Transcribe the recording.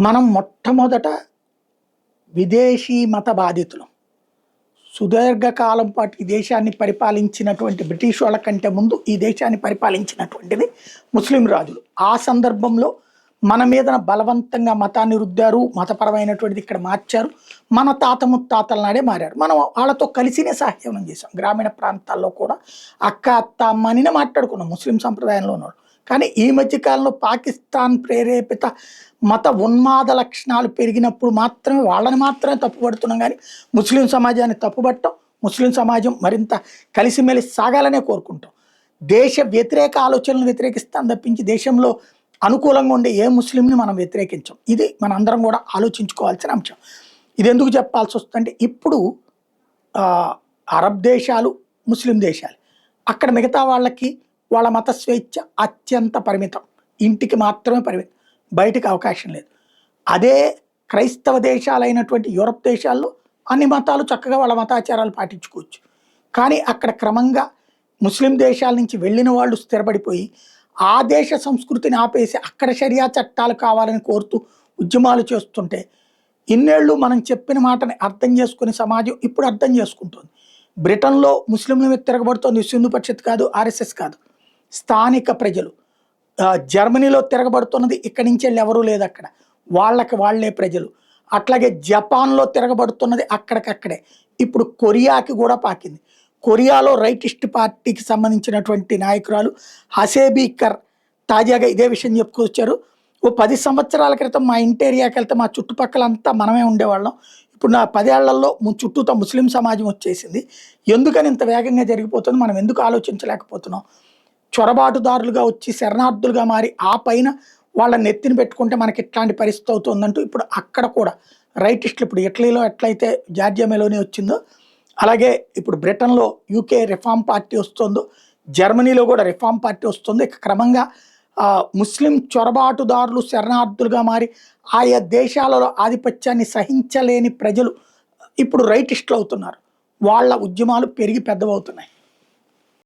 మనం మొట్టమొదట విదేశీ మత బాధితులం. సుదీర్ఘకాలం పాటు ఈ దేశాన్ని పరిపాలించినటువంటి బ్రిటిష్ వాళ్ళ కంటే ముందు ఈ దేశాన్ని పరిపాలించినటువంటిది ముస్లిం రాజులు. ఆ సందర్భంలో మన మీదన బలవంతంగా మతాన్ని రుద్దారు, మతపరమైనటువంటిది ఇక్కడ మార్చారు. మన తాత ముత్తాతల నాడే మారారు. మనం వాళ్ళతో కలిసినే సహజీవనం చేసాం. గ్రామీణ ప్రాంతాల్లో కూడా అక్క, అత్త, అమ్మ అనినే మాట్లాడుకున్నాం ముస్లిం సంప్రదాయంలో ఉన్నవాళ్ళు. కానీ ఈ మధ్య కాలంలో పాకిస్తాన్ ప్రేరేపిత మత ఉన్మాద లక్షణాలు పెరిగినప్పుడు మాత్రమే వాళ్ళని మాత్రమే తప్పుపడుతున్నాం, కానీ ముస్లిం సమాజాన్ని తప్పుపట్టం, ముస్లిం సమాజం మరింత కలిసిమెలిసి సాగాలనే కోరుకుంటాం. దేశ వ్యతిరేక ఆలోచనలు వ్యతిరేకిస్తాం తప్పించి దేశంలో అనుకూలంగా ఉండే ఏ ముస్లింని మనం వ్యతిరేకించాం. ఇది మన అందరం కూడా ఆలోచించుకోవాల్సిన అంశం. ఇది ఎందుకు చెప్పాల్సి వస్తుందంటే ఇప్పుడు అరబ్ దేశాలు, ముస్లిం దేశాలు, అక్కడ మిగతా వాళ్ళకి వాళ్ళ మత స్వేచ్ఛ అత్యంత పరిమితం. ఇంటికి మాత్రమే పరిమితం, బయటికి అవకాశం లేదు. అదే క్రైస్తవ దేశాలైనటువంటి యూరప్ దేశాల్లో అన్ని మతాలు చక్కగా వాళ్ళ మతాచారాలు పాటించుకోవచ్చు. కానీ అక్కడ క్రమంగా ముస్లిం దేశాల నుంచి వెళ్ళిన వాళ్ళు స్థిరపడిపోయి ఆ దేశ సంస్కృతిని ఆపేసి అక్కడ షరియా చట్టాలు కావాలని కోరుతూ ఉద్యమాలు చేస్తుంటే ఇన్నేళ్ళు మనం చెప్పిన మాటని అర్థం చేసుకునే సమాజం ఇప్పుడు అర్థం చేసుకుంటుంది. బ్రిటన్లో ముస్లింల మీద తిరగబడుతోంది సింధు పరిషత్ కాదు, ఆర్ఎస్ఎస్ కాదు, స్థానిక ప్రజలు. జర్మనీలో తిరగబడుతున్నది ఇక్కడి నుంచి వెళ్ళి ఎవరూ లేదు, అక్కడ వాళ్ళకి వాళ్లే ప్రజలు. అట్లాగే జపాన్లో తిరగబడుతున్నది అక్కడికక్కడే. ఇప్పుడు కొరియాకి కూడా పాకింది. కొరియాలో రైటిస్ట్ పార్టీకి సంబంధించినటువంటి నాయకురాలు హసేబీకర్ తాజాగా ఇదే విషయం చెప్పుకొచ్చారు. ఓ 10 సంవత్సరాల క్రితం మా ఇంటి ఏరియాకి వెళ్తే మా చుట్టుపక్కలంతా మనమే ఉండేవాళ్ళం, ఇప్పుడు నా 10 ఏళ్లలో చుట్టూతో ముస్లిం సమాజం వచ్చేసింది. ఎందుకని ఇంత వేగంగా జరిగిపోతుంది, మనం ఎందుకు ఆలోచించలేకపోతున్నాం? చొరబాటుదారులుగా వచ్చి శరణార్థులుగా మారి ఆ పైన వాళ్ళ నెత్తిని పెట్టుకుంటే మనకి ఇట్లాంటి పరిస్థితి అవుతుందంటూ ఇప్పుడు అక్కడ కూడా రైటిస్టులు, ఇప్పుడు ఇటలీలో ఎట్లయితే జార్జియా మెలోనీ వచ్చిందో అలాగే ఇప్పుడు బ్రిటన్లో యూకే రిఫార్మ్ పార్టీ వస్తుందో, జర్మనీలో కూడా రిఫార్మ్ పార్టీ వస్తుంది. ఇక క్రమంగా ముస్లిం చొరబాటుదారులు శరణార్థులుగా మారి ఆయా దేశాలలో ఆధిపత్యాన్ని సహించలేని ప్రజలు ఇప్పుడు రైటిస్టులు అవుతున్నారు. వాళ్ళ ఉద్యమాలు పెరిగి పెద్దవవుతున్నాయి.